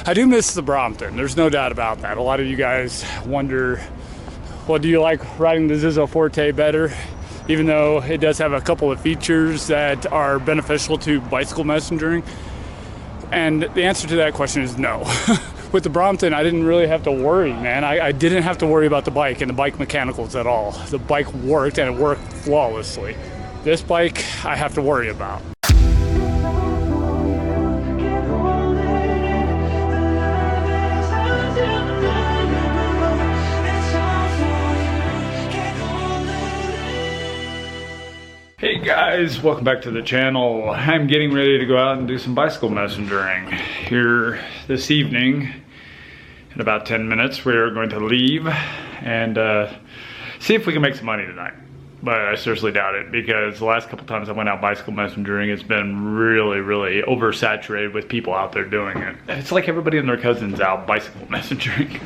I do miss the Brompton. There's no doubt about that. A lot of you guys wonder, well, do you like riding the Zizzo Forte better? Even though it does have a couple of features that are beneficial to bicycle messengering. And the answer to that question is no. With the Brompton, I didn't really have to worry, man. I didn't have to worry about the bike and the bike mechanicals at all. The bike worked, and it worked flawlessly. This bike, I have to worry about. Hey guys, welcome back to the channel. I'm getting ready to go out and do some bicycle messengering here this evening. In about 10 minutes, we're going to leave and see if we can make some money tonight. But I seriously doubt it, because the last couple times I went out bicycle messengering, it's been really oversaturated with people out there doing it. It's like everybody and their cousins out bicycle messengering.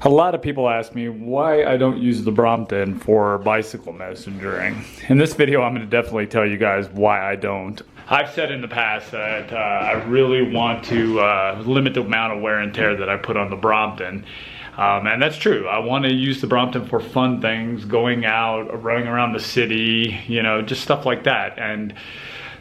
A lot of people ask me why I don't use the Brompton for bicycle messengering. In this video, I'm going to definitely tell you guys why I don't. I've said in the past that I really want to limit the amount of wear and tear that I put on the Brompton. And that's true. I want to use the Brompton for fun things, going out, running around the city, you know, just stuff like that. And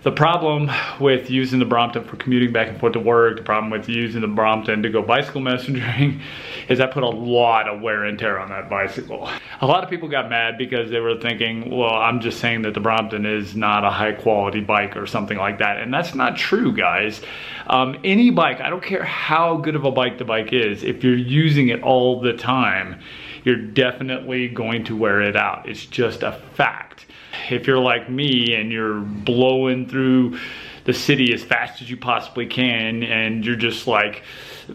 the problem with using the Brompton for commuting back and forth to work, the problem with using the Brompton to go bicycle messengering, is I put a lot of wear and tear on that bicycle. A lot of people got mad because they were thinking, well, I'm just saying that the Brompton is not a high quality bike or something like that. And that's not true, guys. Any bike, I don't care how good of a bike the bike is, if you're using it all the time, you're definitely going to wear it out. It's just a fact. If you're like me and you're blowing through the city as fast as you possibly can, and you're just like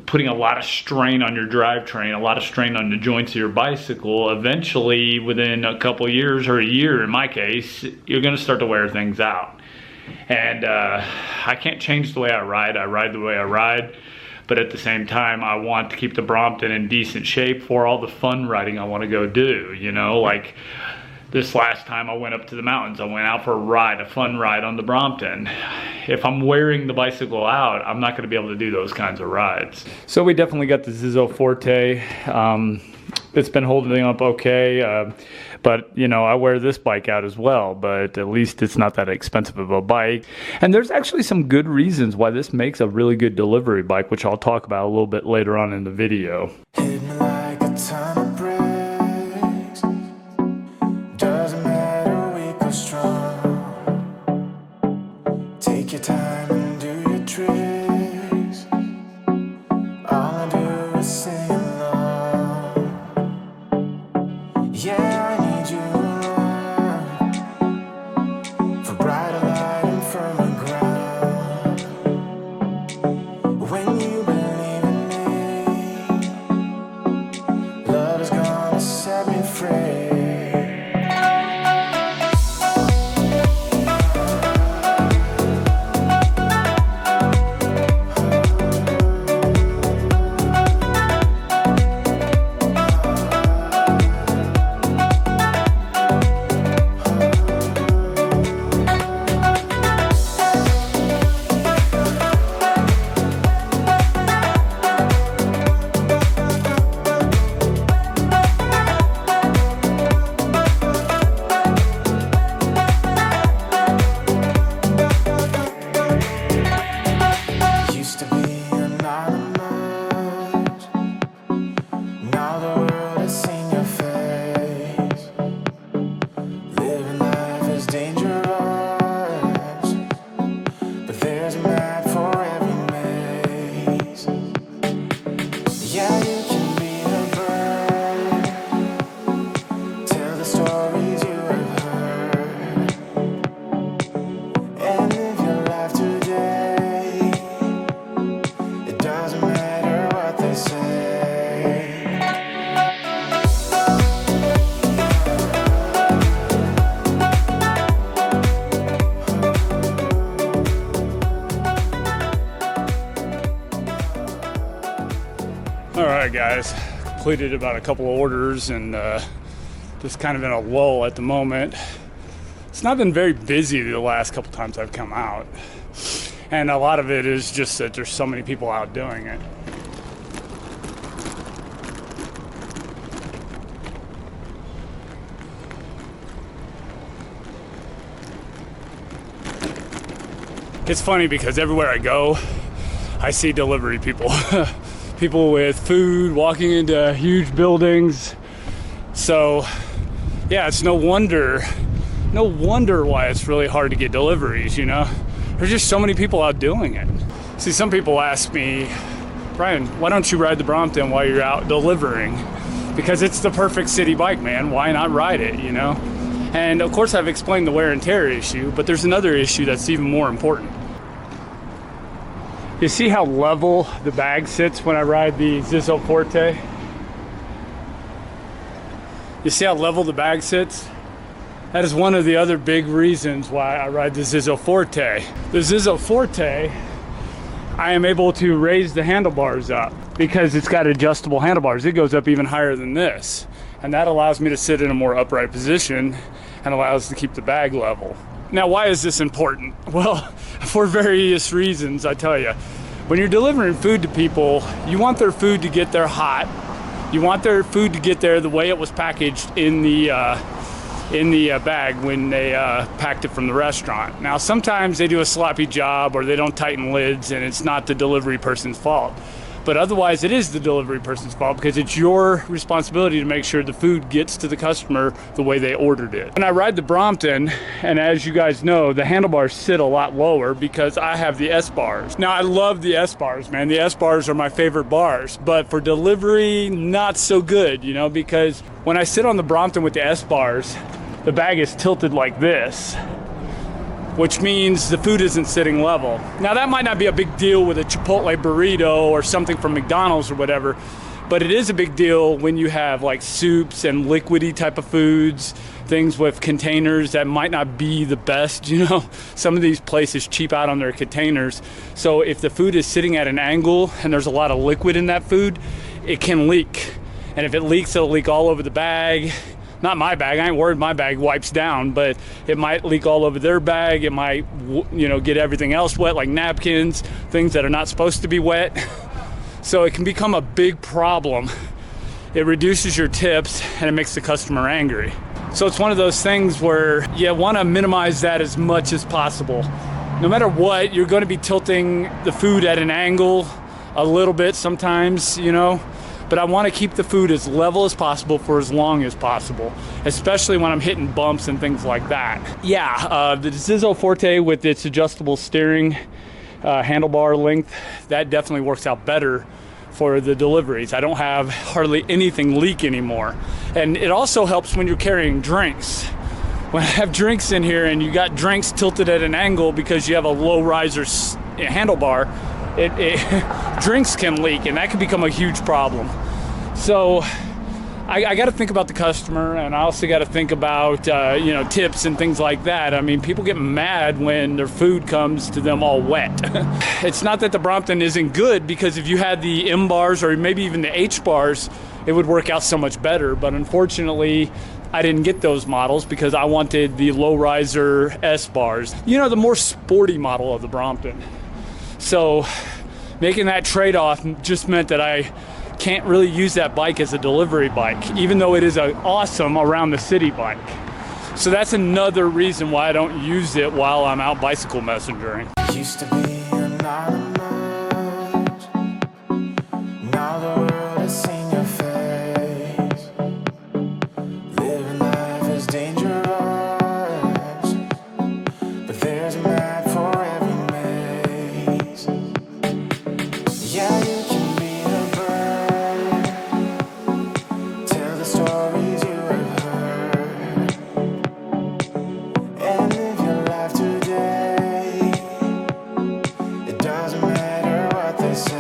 putting a lot of strain on your drivetrain, a lot of strain on the joints of your bicycle, eventually within a couple years, or a year in my case, you're going to start to wear things out. And I can't change the way I ride the way I ride. But at the same time, I want to keep the Brompton in decent shape for all the fun riding I want to go do, you know, like this last time I went up to the mountains, I went out for a ride, a fun ride on the Brompton. If I'm wearing the bicycle out, I'm not gonna be able to do those kinds of rides. So we definitely got the Zizzo Forte. It's been holding up okay, but you know, I wear this bike out as well, but at least it's not that expensive of a bike. And there's actually some good reasons why this makes a really good delivery bike, which I'll talk about a little bit later on in the video. Hit me like a ton of bricks. Doesn't matter, we go strong. Take your time and do your tricks. All I do is sing along. Yeah, I need you around for brighter light and firmer ground. When you believe in me, love is gonna set me free. Alright guys, completed about a couple of orders and just kind of in a lull at the moment. It's not been very busy the last couple times I've come out, and a lot of it is just that there's so many people out doing it. It's funny because everywhere I go, I see delivery people. People with food walking into huge buildings. So yeah, it's no wonder why it's really hard to get deliveries, you know? There's just so many people out doing it. See, some people ask me, Brian, why don't you ride the Brompton while you're out delivering? Because it's the perfect city bike, man. Why not ride it, you know? And of course I've explained the wear and tear issue, but there's another issue that's even more important. You see how level the bag sits when I ride the Zizzo Forte? You see how level the bag sits? That is one of the other big reasons why I ride the Zizzo Forte. The Zizzo Forte, I am able to raise the handlebars up because it's got adjustable handlebars. It goes up even higher than this. And that allows me to sit in a more upright position and allows to keep the bag level. Now, why is this important? Well, for various reasons, I tell you. When you're delivering food to people, you want their food to get there hot. You want their food to get there the way it was packaged in the bag when they packed it from the restaurant. Now, sometimes they do a sloppy job or they don't tighten lids and it's not the delivery person's fault. But otherwise, it is the delivery person's fault because it's your responsibility to make sure the food gets to the customer the way they ordered it. When I ride the Brompton, and as you guys know, the handlebars sit a lot lower because I have the S-bars. Now, I love the S-bars, man. The S-bars are my favorite bars, but for delivery, not so good, you know, because when I sit on the Brompton with the S-bars, the bag is tilted like this, which means the food isn't sitting level. Now that might not be a big deal with a Chipotle burrito or something from McDonald's or whatever, but it is a big deal when you have like soups and liquidy type of foods, things with containers that might not be the best, you know? Some of these places cheap out on their containers. So if the food is sitting at an angle and there's a lot of liquid in that food, it can leak. And if it leaks, it'll leak all over the bag. Not my bag, I ain't worried my bag wipes down, but it might leak all over their bag. It might, you know, get everything else wet, like napkins, things that are not supposed to be wet. So it can become a big problem. It reduces your tips and it makes the customer angry. So it's one of those things where you want to minimize that as much as possible. No matter what, you're going to be tilting the food at an angle a little bit sometimes, you know. But I want to keep the food as level as possible for as long as possible, especially when I'm hitting bumps and things like that. Yeah, the Zizzo Forte with its adjustable steering handlebar length, that definitely works out better for the deliveries. I don't have hardly anything leak anymore. And it also helps when you're carrying drinks. When I have drinks in here and you got drinks tilted at an angle because you have a low riser handlebar, drinks can leak and that can become a huge problem. So I got to think about the customer, and I also got to think about you know, tips and things like that. I mean, people get mad when their food comes to them all wet. It's not that the Brompton isn't good, because if you had the M bars or maybe even the H bars, it would work out so much better. But unfortunately, I didn't get those models because I wanted the low riser S bars. You know, the more sporty model of the Brompton. So making that trade-off just meant that I can't really use that bike as a delivery bike, even though it is an awesome around the city bike. So that's another reason why I don't use it while I'm out bicycle messengering. Used to be anonymous. Now the world has seen your face. Living life is dangerous, but there's a map for every maze. Yeah, you can be a bird, tell the stories you have heard, and live your life today. It doesn't matter what they say.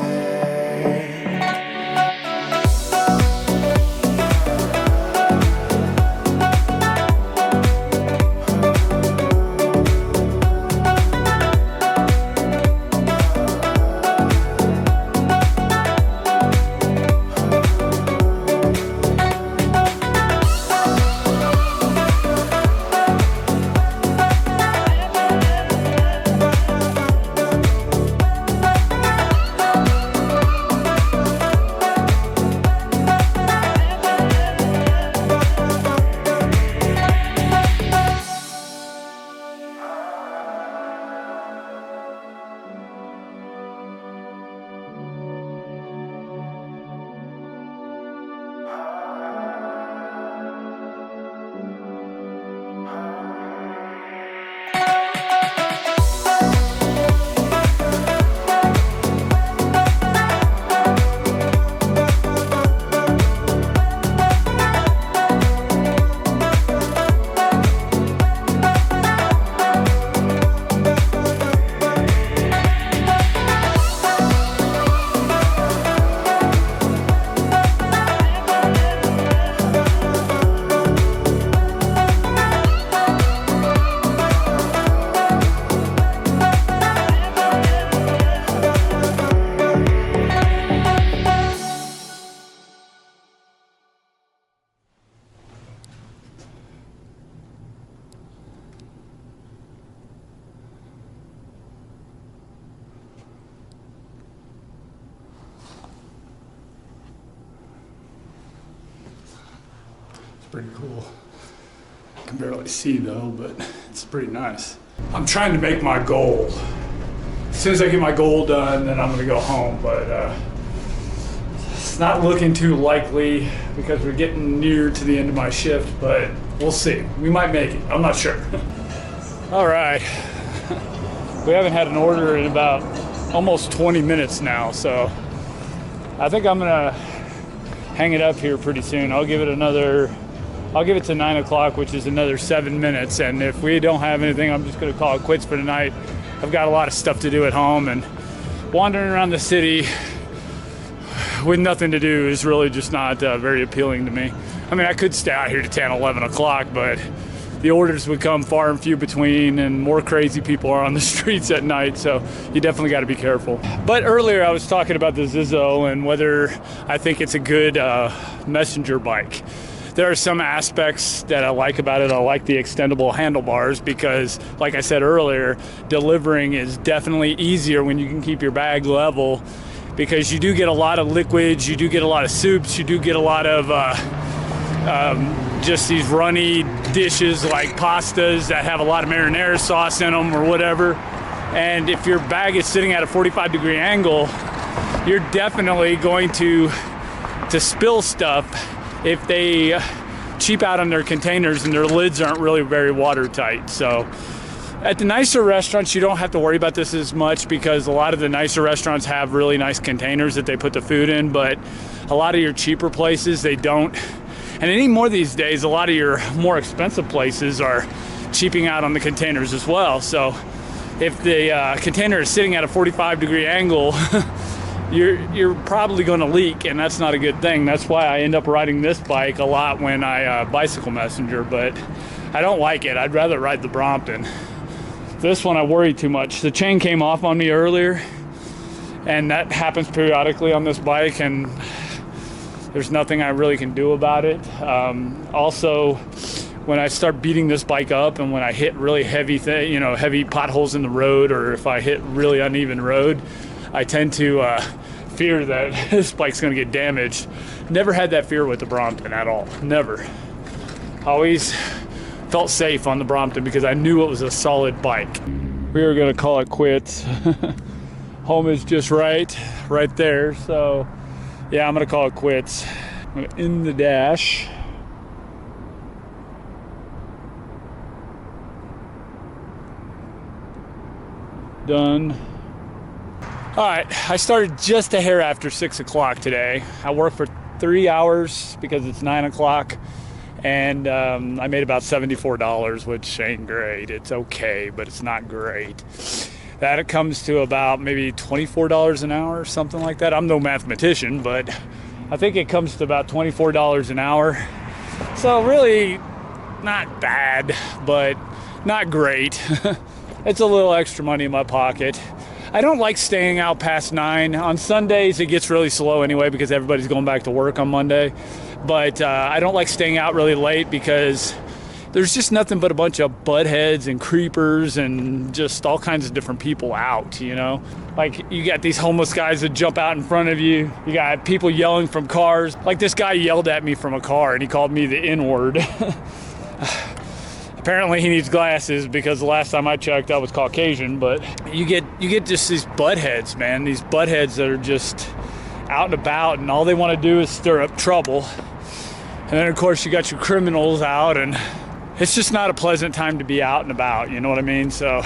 pretty cool. I can barely see though, but it's pretty nice. I'm trying to make my goal. As soon as I get my goal done, then I'm gonna go home, but it's not looking too likely because we're getting near to the end of my shift, but we'll see. We might make it, I'm not sure. All right, we haven't had an order in about almost 20 minutes now, so I think I'm gonna hang it up here pretty soon. I'll give it to 9 o'clock, which is another 7 minutes, and if we don't have anything, I'm just gonna call it quits for tonight. I've got a lot of stuff to do at home, and wandering around the city with nothing to do is really just not very appealing to me. I mean, I could stay out here to 10, 11 o'clock, but the orders would come far and few between, and more crazy people are on the streets at night, so you definitely got to be careful. But earlier I was talking about the Zizzo and whether I think it's a good messenger bike. There are some aspects that I like about it. I like the extendable handlebars because, like I said earlier, delivering is definitely easier when you can keep your bag level, because you do get a lot of liquids, you do get a lot of soups, you do get a lot of just these runny dishes like pastas that have a lot of marinara sauce in them or whatever. And if your bag is sitting at a 45-degree angle, you're definitely going to spill stuff if they cheap out on their containers and their lids aren't really very watertight. So at the nicer restaurants, you don't have to worry about this as much because a lot of the nicer restaurants have really nice containers that they put the food in, but a lot of your cheaper places, they don't. And anymore these days, a lot of your more expensive places are cheaping out on the containers as well. So if the container is sitting at a 45-degree angle, you're probably going to leak, and that's not a good thing. That's why I end up riding this bike a lot when I bicycle messenger, but I don't like it. I'd rather ride the Brompton. This one I worry too much. The chain came off on me earlier, and that happens periodically on this bike, and there's nothing I really can do about it. Also, when I start beating this bike up and when I hit really heavy heavy potholes in the road, or if I hit really uneven road, I tend to fear that this bike's gonna get damaged. Never had that fear with the Brompton at all, never. Always felt safe on the Brompton because I knew it was a solid bike. We are gonna call it quits. Home is just right there, so yeah, I'm gonna call it quits. I'm gonna end the dash. Done. All right, I started just a hair after 6 o'clock today. I worked for 3 hours because it's 9 o'clock, and I made about $74, which ain't great. It's okay, but it's not great. That it comes to about maybe $24 an hour or something like that. I'm no mathematician, but I think it comes to about $24 an hour. So really not bad, but not great. It's a little extra money in my pocket. I don't like staying out past 9. On Sundays, it gets really slow anyway because everybody's going back to work on Monday. But I don't like staying out really late because there's just nothing but a bunch of buttheads and creepers and just all kinds of different people out, you know? Like, you got these homeless guys that jump out in front of you. You got people yelling from cars. Like, this guy yelled at me from a car and he called me the N-word. Apparently he needs glasses because the last time I checked I was Caucasian, but you get just these buttheads, man. These buttheads that are just out and about and all they want to do is stir up trouble. And then of course you got your criminals out, and it's just not a pleasant time to be out and about, you know what I mean? So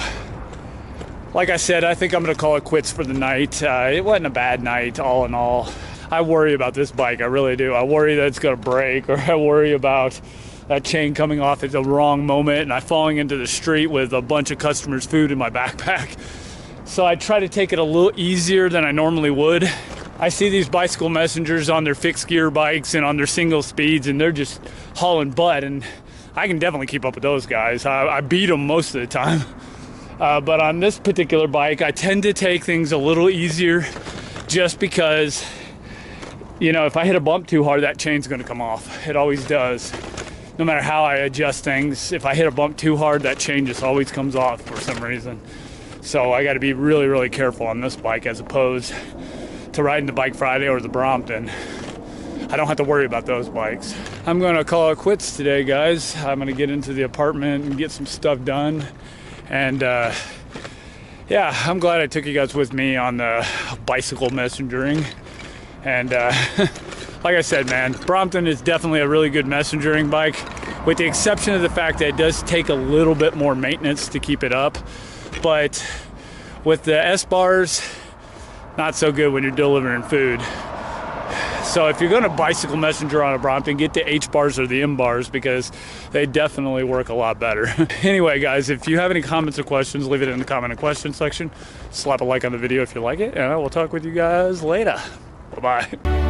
like I said, I think I'm gonna call it quits for the night. It wasn't a bad night all in all. I worry about this bike, I really do. I worry that it's gonna break, or I worry about that chain coming off at the wrong moment and I falling into the street with a bunch of customers' food in my backpack. So I try to take it a little easier than I normally would. I see these bicycle messengers on their fixed gear bikes and on their single speeds, and they're just hauling butt, and I can definitely keep up with those guys. I beat them most of the time. But on this particular bike, I tend to take things a little easier just because, you know, if I hit a bump too hard, that chain's gonna come off. It always does. No matter how I adjust things, if I hit a bump too hard, that chain just always comes off for some reason. So I gotta be really, really careful on this bike as opposed to riding the Bike Friday or the Brompton. I don't have to worry about those bikes. I'm gonna call it quits today, guys. I'm gonna get into the apartment and get some stuff done. And yeah, I'm glad I took you guys with me on the bicycle messengering. And like I said, man, Brompton is definitely a really good messengering bike, with the exception of the fact that it does take a little bit more maintenance to keep it up. But with the S-bars, not so good when you're delivering food. So if you're gonna bicycle messenger on a Brompton, get the H-bars or the M-bars, because they definitely work a lot better. Anyway, guys, if you have any comments or questions, leave it in the comment and question section. Slap a like on the video if you like it, and I will talk with you guys later. Bye-bye.